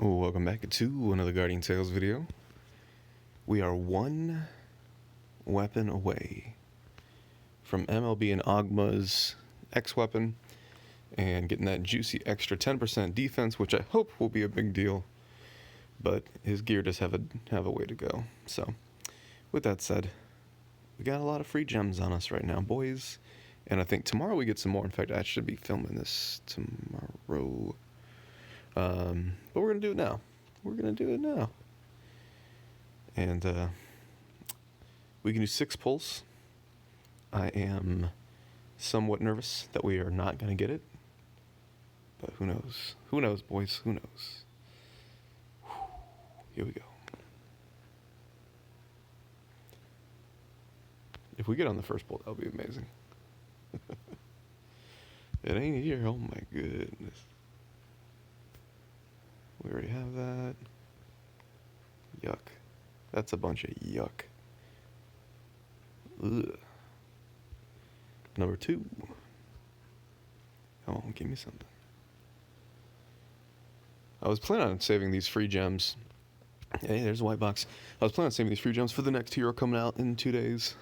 Welcome back to another Guardian Tales video. We are one weapon away from MLB and Ogma's X weapon and getting that juicy extra 10% defense, which I hope will be a big deal, but his gear does have a way to go. So with that said, we got a lot of free gems on us right now, boys, and I think tomorrow we get some more. In fact, I should be filming this tomorrow. But we're going to do it now. And we can do 6 pulls. I am somewhat nervous that we are not going to get it. But who knows? Who knows, boys? Who knows? Here we go. If we get on the first pull, that'll be amazing. It ain't here. Oh my goodness. We already have that. Yuck. That's a bunch of yuck. Ugh. Number 2. Come on, give me something. I was planning on saving these free gems. Hey, there's a white box. I was planning on saving these free gems for the next hero coming out in 2 days.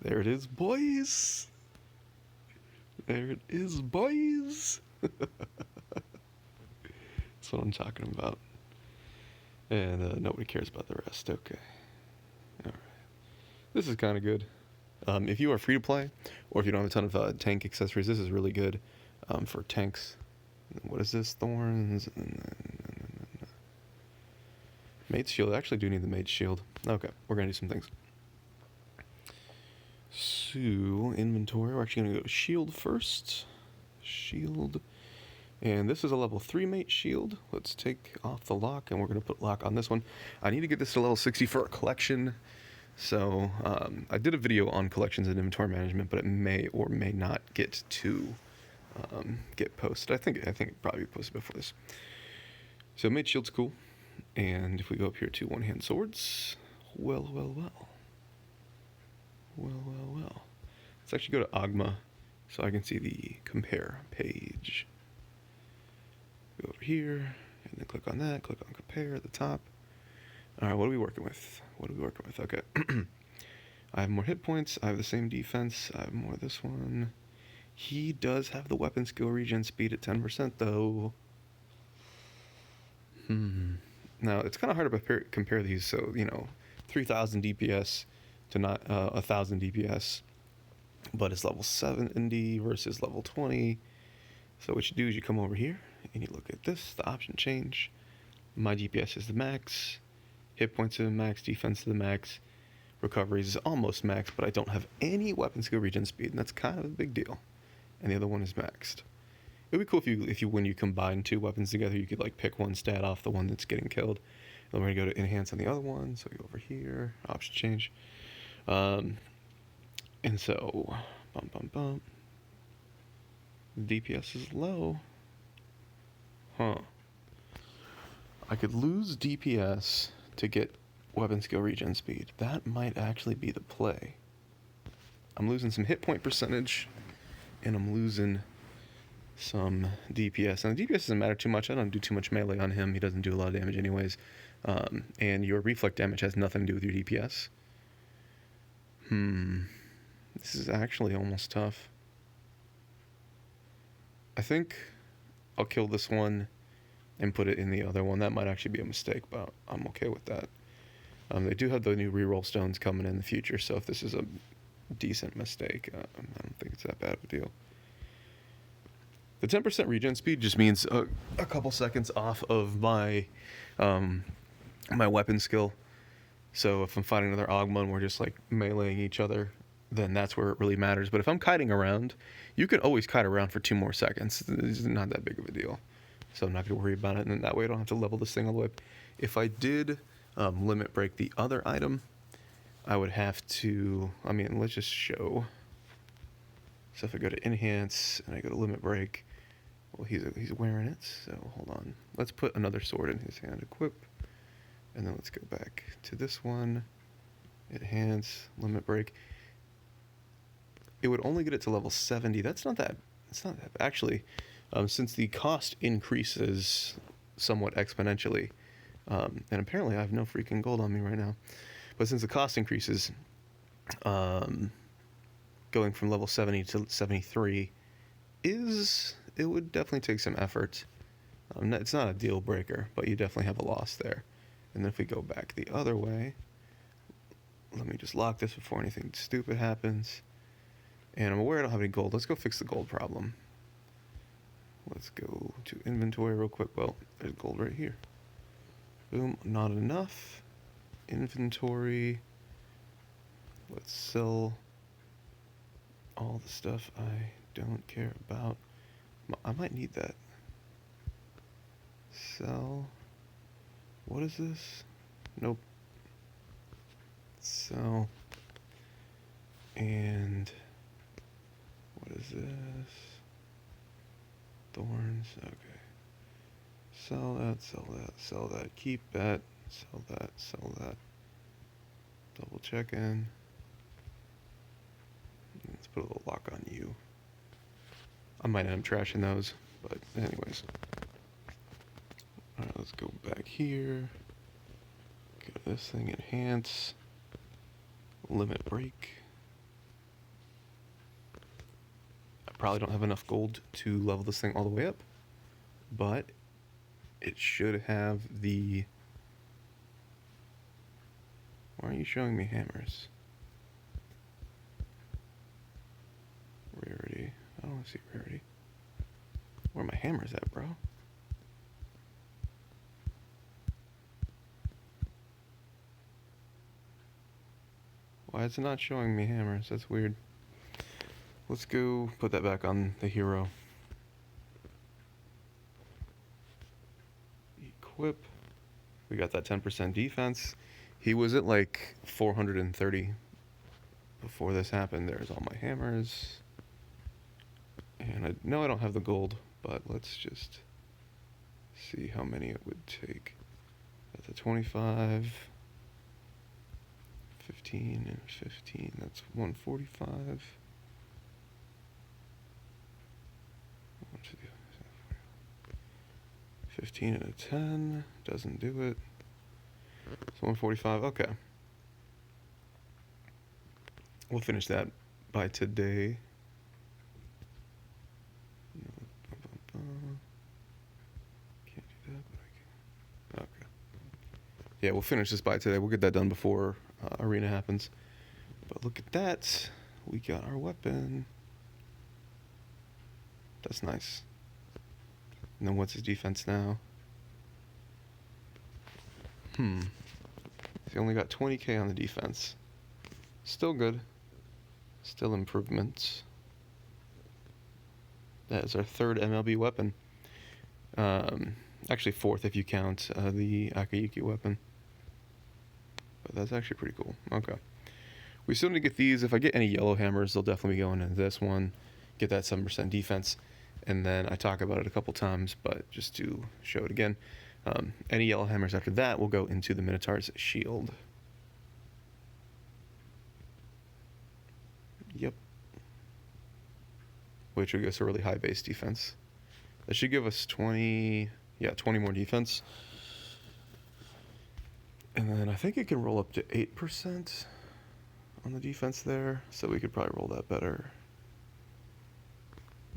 There it is, boys. There it is, boys. That's what I'm talking about. And nobody cares about the rest. Okay. Alright. This is kind of good. If you are free to play, or if you don't have a ton of tank accessories, this is really good for tanks. What is this? Thorns. Mate's shield. I actually do need the mate's shield. Okay, we're going to do some things. So, inventory. We're actually going to go to shield first. Shield. And this is a level 3 mate shield. Let's take off the lock, and we're going to put lock on this one. I need to get this to level 60 for a collection. So I did a video on collections and inventory management, but it may or may not get to get posted. I think it probably posted before this. So mate shield's cool. And if we go up here to one-hand swords, well. Let's actually go to Ogma so I can see the compare page. Go over here, and then click on that, click on compare at the top. Alright, what are we working with? Okay. I have more hit points, I have the same defense, I have more of this one. He does have the weapon skill regen speed at 10% though. Now, it's kind of hard to compare these, so, 3,000 DPS to not 1,000 DPS. But it's level 70 versus level 20. So what you do is you come over here, and you look at this, the option change. My DPS is the max, hit points are the max, defense is the max, recoveries is almost max, but I don't have any weapon skill regen speed, and that's kind of a big deal. And the other one is maxed. It would be cool if you when you combine 2 weapons together, you could like pick one stat off the one that's getting killed. Then we're gonna go to enhance on the other one, so we go over here, option change. And so, bump. DPS is low. I could lose DPS to get weapon skill regen speed. That might actually be the play. I'm losing some hit point percentage, and I'm losing some DPS. And the DPS doesn't matter too much. I don't do too much melee on him. He doesn't do a lot of damage anyways. And your reflect damage has nothing to do with your DPS. This is actually almost tough. I think I'll kill this one and put it in the other one. That might actually be a mistake, but I'm okay with that. They do have the new reroll stones coming in the future, so if this is a decent mistake, I don't think it's that bad of a deal. The 10% regen speed just means a couple seconds off of my my weapon skill. So if I'm fighting another Ogma and we're just like meleeing each other, then that's where it really matters. But if I'm kiting around, you can always kite around for 2 more seconds. It's not that big of a deal. So I'm not going to worry about it, and then that way I don't have to level this thing all the way up. If I did limit break the other item, I would have to, let's just show. So if I go to enhance and I go to limit break, well, he's wearing it, so hold on. Let's put another sword in his hand, equip, and then let's go back to this one, enhance, limit break. It would only get it to level 70. That's not that. Actually, since the cost increases somewhat exponentially. And apparently I have no freaking gold on me right now. But since the cost increases, going from level 70 to 73 it would definitely take some effort. It's not a deal breaker, but you definitely have a loss there. And then if we go back the other way, let me just lock this before anything stupid happens. And I'm aware I don't have any gold. Let's go fix the gold problem. Let's go to inventory real quick. Well, there's gold right here. Boom, not enough. Inventory. Let's sell all the stuff I don't care about. I might need that. Sell. What is this? Nope. Sell. And what is this? Thorns. Okay. Sell that, sell that, sell that. Keep that, sell that, sell that. Double check in. Let's put a little lock on you. I might end up trashing those, but anyways. Alright, let's go back here. Get this thing, enhance. Limit break. I probably don't have enough gold to level this thing all the way up, but it should have the... Why aren't you showing me hammers? Rarity. I don't want to see rarity. Where are my hammers at, bro? Why is it not showing me hammers? That's weird. Let's go put that back on the hero. Equip. We got that 10% defense. He was at like 430 before this happened. There's all my hammers. And I know I don't have the gold, but let's just see how many it would take. That's a 25, 15, and 15. That's 145. 15 and a 10. Doesn't do it. It's 145. Okay. We'll finish that by today. Can't do that, but I can. Okay. Yeah, we'll finish this by today. We'll get that done before arena happens. But look at that. We got our weapon. That's nice. And then what's his defense now? He only got 20k on the defense. Still good. Still improvements. That is our third MLB weapon. Actually fourth if you count the Akayuki weapon. But that's actually pretty cool. Okay. We still need to get these. If I get any yellow hammers, they'll definitely be going into this one. Get that 7% defense. And then I talk about it a couple times, but just to show it again, any yellow hammers after that will go into the Minotaur's shield. Yep. Which will give us a really high base defense. That should give us 20 more defense. And then I think it can roll up to 8% on the defense there, so we could probably roll that better.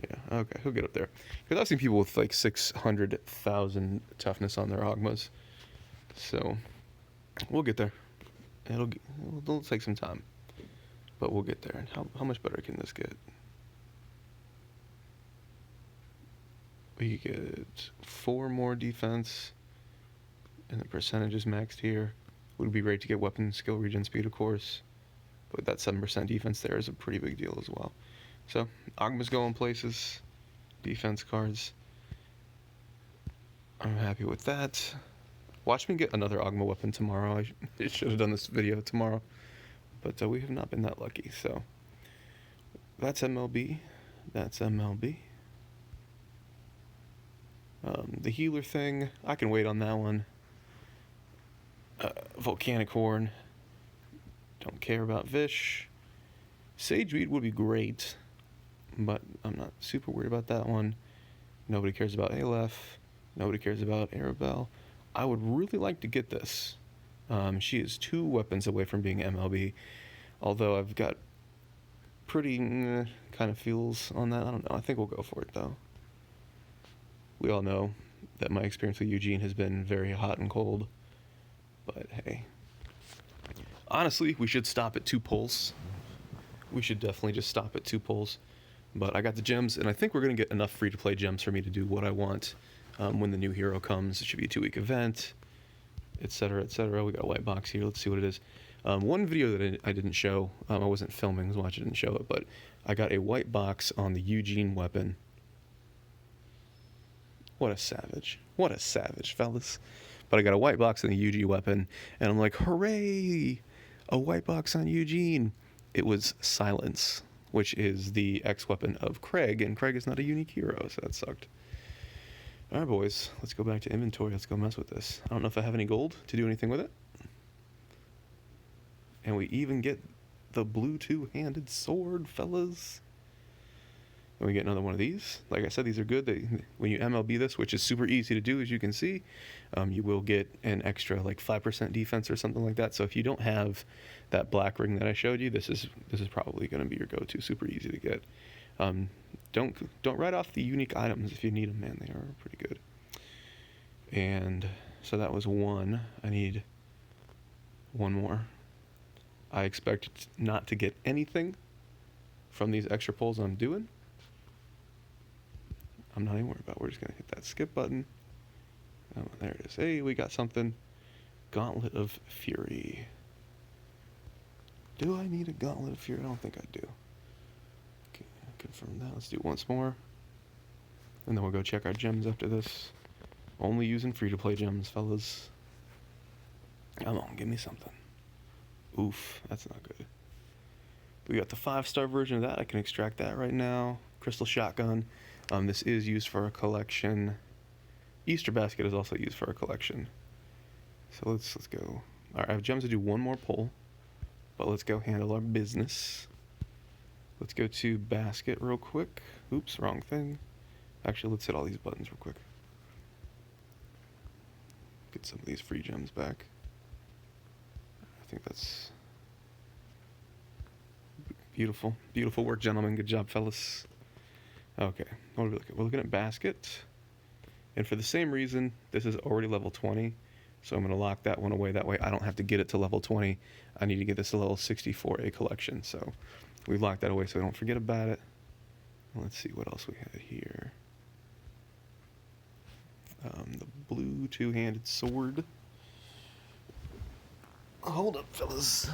Yeah, okay, he'll get up there. Because I've seen people with like 600,000 toughness on their Ogmas. So, we'll get there. It'll take some time. But we'll get there. And how much better can this get? We get 4 more defense. And the percentage is maxed here. Would be great to get weapon skill regen speed, of course. But that 7% defense there is a pretty big deal as well. So, Ogma's going places. Defense cards. I'm happy with that. Watch me get another Ogma weapon tomorrow. I should have done this video tomorrow. But we have not been that lucky. So, that's MLB. That's MLB. The healer thing, I can wait on that one. Volcanic Horn. Don't care about Vish. Sageweed would be great, but I'm not super worried about that one. Nobody cares about Aleph. Nobody cares about Arabelle. I would really like to get this. She is 2 weapons away from being MLB, although I've got pretty kind of feels on that. I don't know. I think we'll go for it, though. We all know that my experience with Eugene has been very hot and cold, but hey. Honestly, we should stop at 2 pulls. We should definitely just stop at 2 pulls. But I got the gems, and I think we're going to get enough free-to-play gems for me to do what I want when the new hero comes. It should be a 2-week event, etc., etc. We got a white box here. Let's see what it is. One video that I didn't show, I wasn't filming, I was watching, I didn't show it, but I got a white box on the Eugene weapon. What a savage. What a savage, fellas. But I got a white box on the Eugene weapon, and I'm like, hooray! A white box on Eugene. It was Silence, which is the X-weapon of Craig, and Craig is not a unique hero, so that sucked. Alright, boys, let's go back to inventory. Let's go mess with this. I don't know if I have any gold to do anything with it. And we even get the blue 2-handed sword, fellas. And we get another one of these. Like I said, these are good. When you MLB this, which is super easy to do, as you can see, you will get an extra like 5% defense or something like that. So if you don't have that black ring that I showed you, this is probably going to be your go-to. Super easy to get. Don't write off the unique items if you need them, man. They are pretty good. And so that was one. I need one more. I expect not to get anything from these extra pulls I'm doing. I'm not even worried about it. We're just going to hit that skip button. Oh, there it is. Hey, we got something. Gauntlet of Fury. Do I need a Gauntlet of Fury? I don't think I do. Okay, confirm that. Let's do it once more. And then we'll go check our gems after this. Only using free-to-play gems, fellas. Come on, give me something. Oof, that's not good. We got the 5-star version of that. I can extract that right now. Crystal Shotgun. This is used for a collection. Easter Basket is also used for a collection. So let's go. Alright, I have gems to do one more pull. But let's go handle our business. Let's go to basket real quick. Oops, wrong thing. Actually, let's hit all these buttons real quick. Get some of these free gems back. I think that's beautiful. Beautiful work, gentlemen. Good job, fellas. Okay, what are we looking at? We're looking at basket. And for the same reason, this is already level 20. So I'm going to lock that one away. That way I don't have to get it to level 20. I need to get this to level 64, a collection. So we locked that away so we don't forget about it. Let's see what else we had here. The blue 2-handed sword. Hold up, fellas.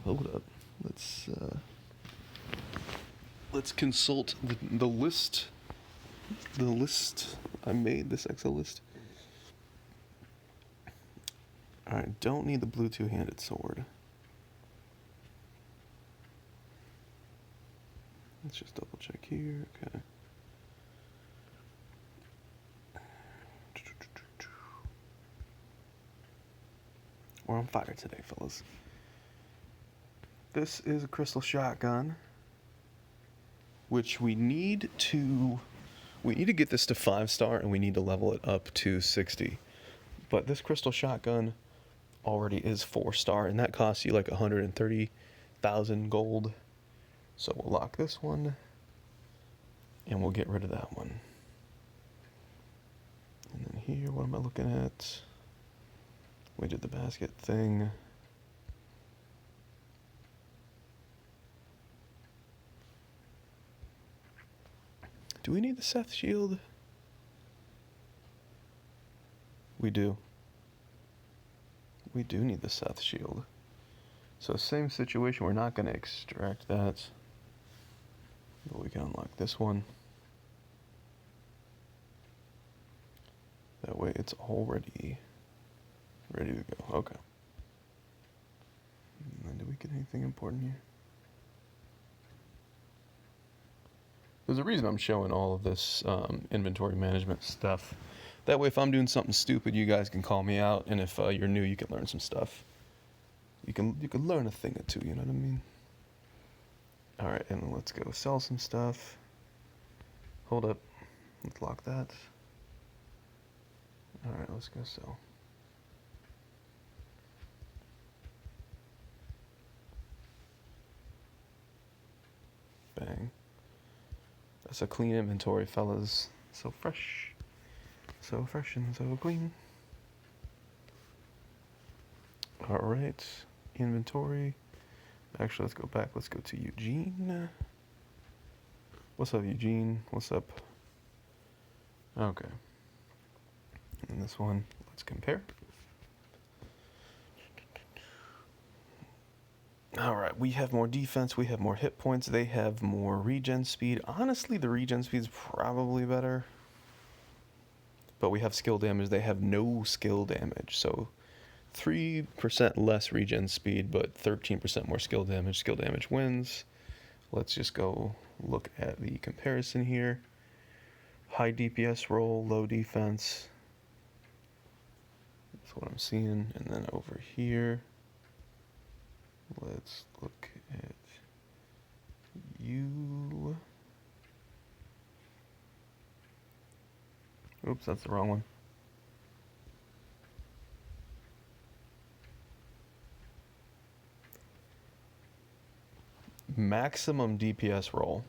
Hold up. Let's consult the list. The list I made, this Excel list. Alright, don't need the blue 2-handed sword. Let's just double check here. Okay. We're on fire today, fellas. This is a crystal shotgun, which we need to get this to 5-star, and we need to level it up to 60. But this crystal shotgun already is 4-star, and that costs you like 130,000 gold. So we'll lock this one, and we'll get rid of that one. And then here, what am I looking at? We did the basket thing. Do we need the Seth shield? We do. We do need the Seth shield. So same situation, we're not going to extract that. But we can unlock this one. That way it's already ready to go. Okay. And then did we get anything important here? There's a reason I'm showing all of this inventory management stuff. That way if I'm doing something stupid, you guys can call me out, and if you're new, you can learn some stuff. You can learn a thing or two, you know what I mean? Alright, and then let's go sell some stuff. Hold up. Let's lock that. Alaska, so. Bang. That's a clean inventory, fellas. So fresh. So fresh and so clean. Alright. Inventory. Actually, let's go back. Let's go to Eugene. What's up, Eugene? What's up? Okay. And this one, let's compare. Alright, we have more defense, we have more hit points, they have more regen speed. Honestly, the regen speed is probably better. But we have skill damage, they have no skill damage. So 3% less regen speed, but 13% more skill damage. Skill damage wins. Let's just go look at the comparison here. High DPS roll, low defense. That's what I'm seeing. And then over here, let's look at you. Oops, that's the wrong one. Maximum DPS roll.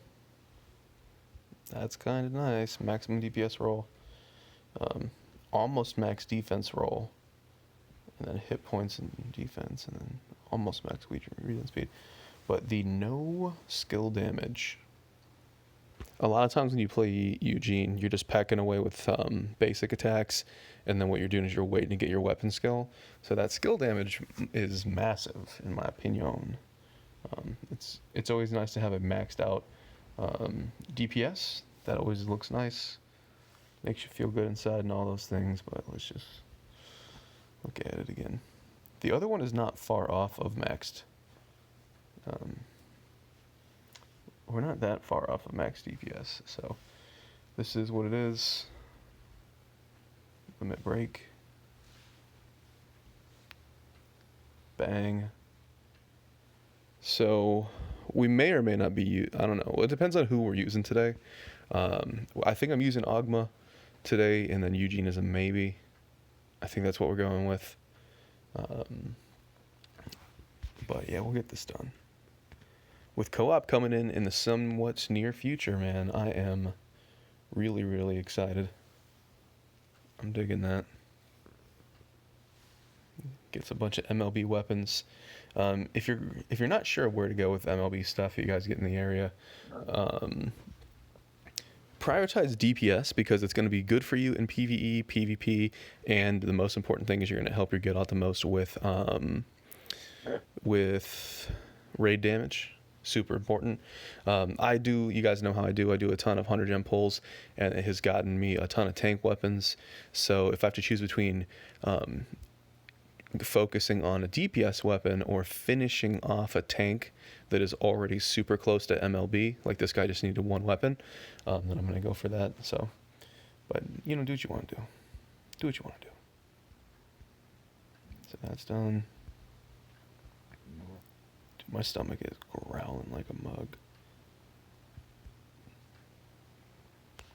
That's kind of nice. Maximum DPS roll. Almost max defense roll. And then hit points and defense. And then almost max regen speed. But the no skill damage. A lot of times when you play Eugene, you're just packing away with basic attacks. And then what you're doing is you're waiting to get your weapon skill. So that skill damage is massive, in my opinion. It's always nice to have a maxed out DPS. That always looks nice. Makes you feel good inside and all those things, but let's just look at it again. The other one is not far off of maxed. We're not that far off of max DPS, so this is what it is. Limit break. Bang. So we may or may not be, I don't know. It depends on who we're using today. I think I'm using Ogma today, and then Eugene is a maybe. I think that's what we're going with. But yeah, we'll get this done. With co-op coming in the somewhat near future, man, I am really, really excited. I'm digging that. Gets a bunch of MLB weapons. If you're not sure where to go with MLB stuff, you guys get in the area. Prioritize DPS because it's going to be good for you in PvE, PvP, and the most important thing is you're going to help your get out the most with raid damage. Super important. You guys know how I do a ton of 100 gem pulls, and it has gotten me a ton of tank weapons. So if I have to choose between focusing on a DPS weapon or finishing off a tank that is already super close to MLB, like this guy just needed one weapon, then I'm going to go for that. So, but, do what you want to do. Do what you want to do. So that's done. Dude, my stomach is growling like a mug.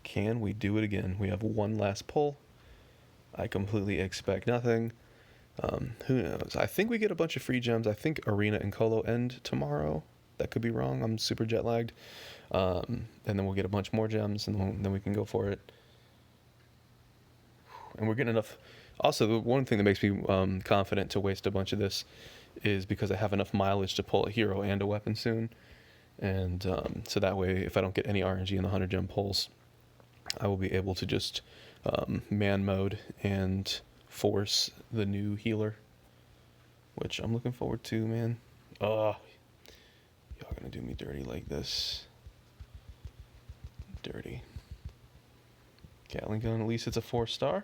Can we do it again? We have one last pull. I completely expect nothing. Who knows? I think we get a bunch of free gems. I think Arena and Colo end tomorrow. That could be wrong. I'm super jet lagged. And then we'll get a bunch more gems, and then we can go for it. And we're getting enough. Also, the one thing that makes me confident to waste a bunch of this is because I have enough mileage to pull a hero and a weapon soon. And so that way, if I don't get any RNG in the 100 gem pulls, I will be able to just man mode and force the new healer, which I'm looking forward to, man. Y'all gonna do me dirty like this. Dirty. Gatling gun, at least it's a 4-star.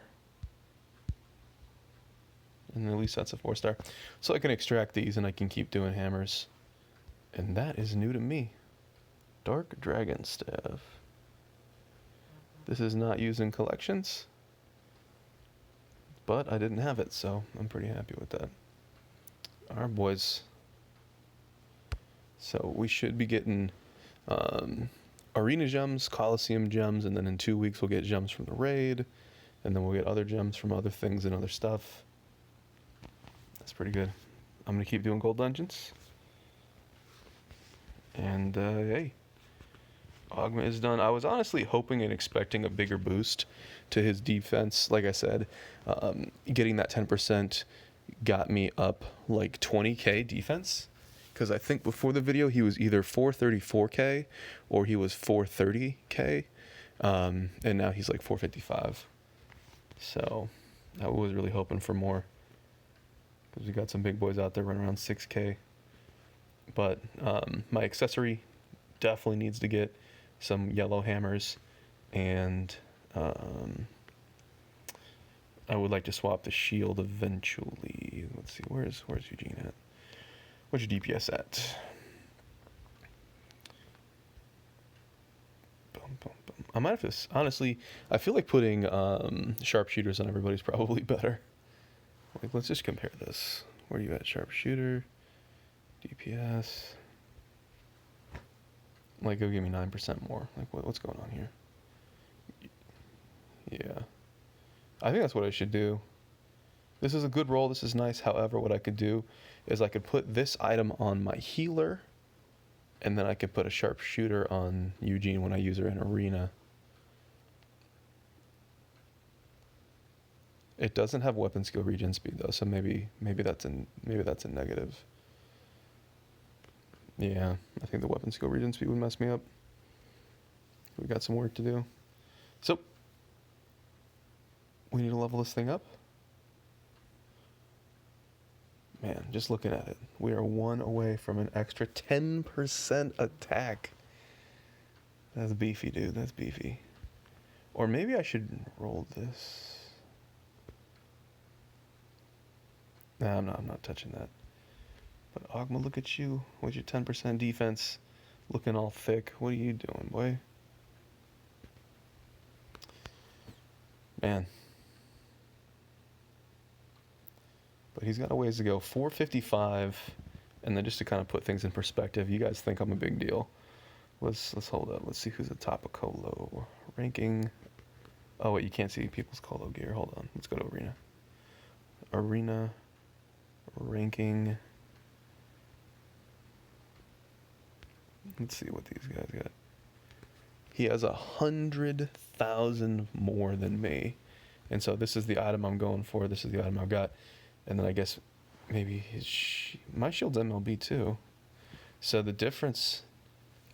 And at least that's a 4-star. So I can extract these and I can keep doing hammers. And that is new to me. Dark Dragon Staff. This is not used in collections, but I didn't have it, so I'm pretty happy with that. Alright, boys. So we should be getting Arena gems, Coliseum gems, and then in 2 weeks we'll get gems from the raid. And then we'll get other gems from other things and other stuff. That's pretty good. I'm going to keep doing gold dungeons. And, hey. Ogma is done. I was honestly hoping and expecting a bigger boost to his defense. Like I said, getting that 10% got me up like 20k defense. Because I think before the video, he was either 434k or he was 430k. And now he's like 455. So I was really hoping for more. Because we got some big boys out there running around 6k. But my accessory definitely needs to get some yellow hammers, and I would like to swap the shield eventually. Let's see, where's Eugene at? Where's your DPS at? I might have to, honestly, I feel like putting sharpshooters on everybody's probably better. Like, let's just compare this. Where are you at? Sharpshooter, DPS. Like, it'll give me 9% more. Like, what's going on here? Yeah. I think that's what I should do. This is a good roll. This is nice. However, what I could do is I could put this item on my healer, and then I could put a sharpshooter on Eugene when I use her in arena. It doesn't have weapon skill regen speed though, so maybe that's a negative. Yeah, I think the weapon skill regen speed would mess me up. We got some work to do. So, we need to level this thing up. Man, just looking at it, we are 1 away from an extra 10% attack. That's beefy, dude. That's beefy. Or maybe I should roll this. Nah, I'm not touching that. But Ogma, look at you with your 10% defense, looking all thick. What are you doing, boy? Man. But he's got a ways to go. 455, and then just to kind of put things in perspective, you guys think I'm a big deal. Let's hold up. Let's see who's at top of Colo ranking. Oh wait, you can't see people's Colo gear. Hold on. Let's go to arena. Arena ranking. Let's see what these guys got. He has 100,000 more than me, and so this is the item I'm going for. This is the item I've got, and then I guess maybe my shield's MLB too. So the difference,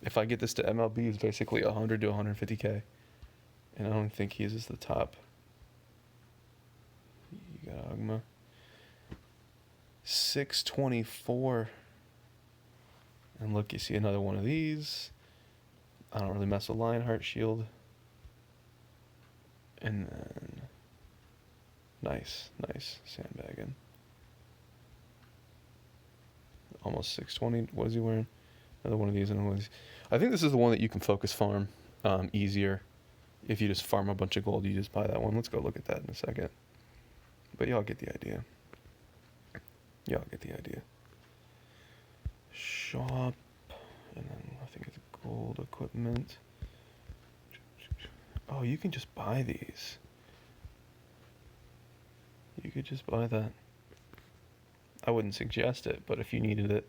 if I get this to MLB, is basically 100 to 150k, and I don't think he is the top. You got Ogma. 624. And look, you see another one of these. I don't really mess with Lionheart shield. And then nice sandbagging. Almost 620. What is he wearing? Another one of these. Another one of these. I think this is the one that you can focus farm easier. If you just farm a bunch of gold, you just buy that one. Let's go look at that in a second. But y'all get the idea. Shop, and then I think it's gold equipment. Oh, you can just buy these. You could just buy that. I wouldn't suggest it, but if you needed it,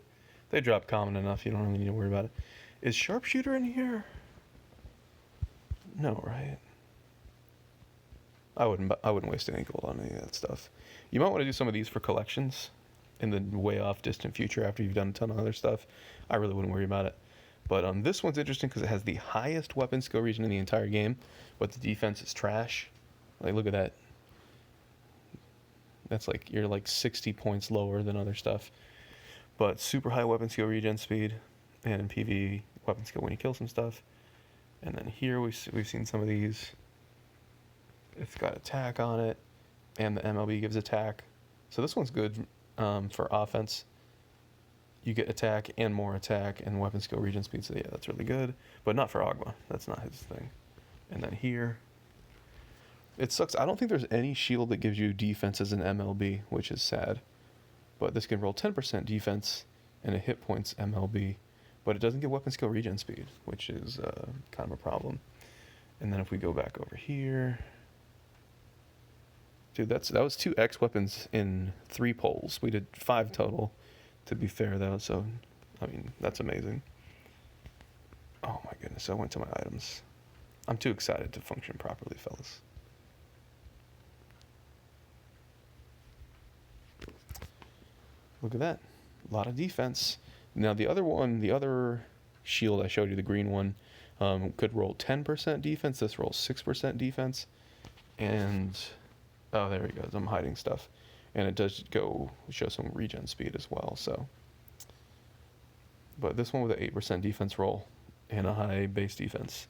they drop common enough. You don't really need to worry about it. Is sharpshooter in here? No, right? I wouldn't waste any gold on any of that stuff. You might want to do some of these for collections in the way off distant future after you've done a ton of other stuff. I really wouldn't worry about it. But this one's interesting because it has the highest weapon skill region in the entire game, but the defense is trash. Like, look at that. That's like, you're like 60 points lower than other stuff. But super high weapon skill regen speed, and in PvE, weapon skill when you kill some stuff. And then here we've seen some of these. It's got attack on it, and the MLB gives attack. So this one's good for offense. You get attack and more attack and weapon skill regen speed, so yeah, that's really good. But not for Ogma. That's not his thing. And then here, it sucks. I don't think there's any shield that gives you defense as an MLB, which is sad. But this can roll 10% defense and a hit points MLB. But it doesn't get weapon skill regen speed, which is kind of a problem. And then if we go back over here, Dude, that was 2 X weapons in 3 polls. We did 5 total, to be fair, though, so, I mean, that's amazing. Oh my goodness, I went to my items. I'm too excited to function properly, fellas. Look at that. A lot of defense. Now, the other shield I showed you, the green one, could roll 10% defense. This rolls 6% defense. And, oh, there he goes. I'm hiding stuff. And it does show some regen speed as well, so. But this one with an 8% defense roll and a high base defense,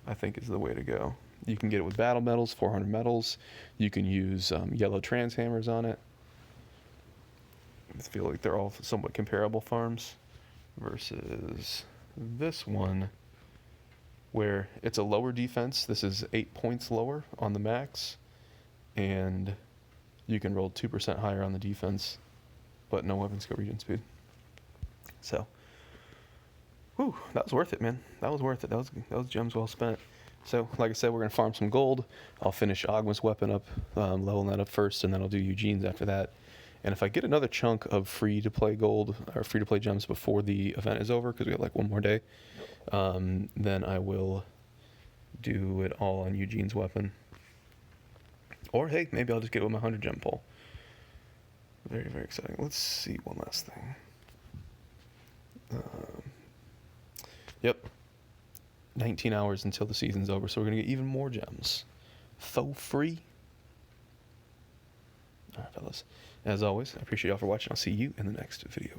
I think is the way to go. You can get it with battle metals, 400 metals. You can use yellow trans hammers on it. I feel like they're all somewhat comparable farms versus this one where it's a lower defense. This is 8 points lower on the max, and you can roll 2% higher on the defense, but no weapon skill regen speed. So, whew, that was worth it, man. That was worth it. That was gems well spent. So, like I said, we're going to farm some gold. I'll finish Ogma's weapon up, leveling that up first, and then I'll do Eugene's after that. And if I get another chunk of free-to-play gold, or free-to-play gems before the event is over, because we have like one more day, then I will do it all on Eugene's weapon. Or, hey, maybe I'll just get it with my 100 gem pull. Very, very exciting. Let's see one last thing. Yep. 19 hours until the season's over, so we're going to get even more gems. Faux free. All right, fellas. As always, I appreciate y'all for watching. I'll see you in the next video.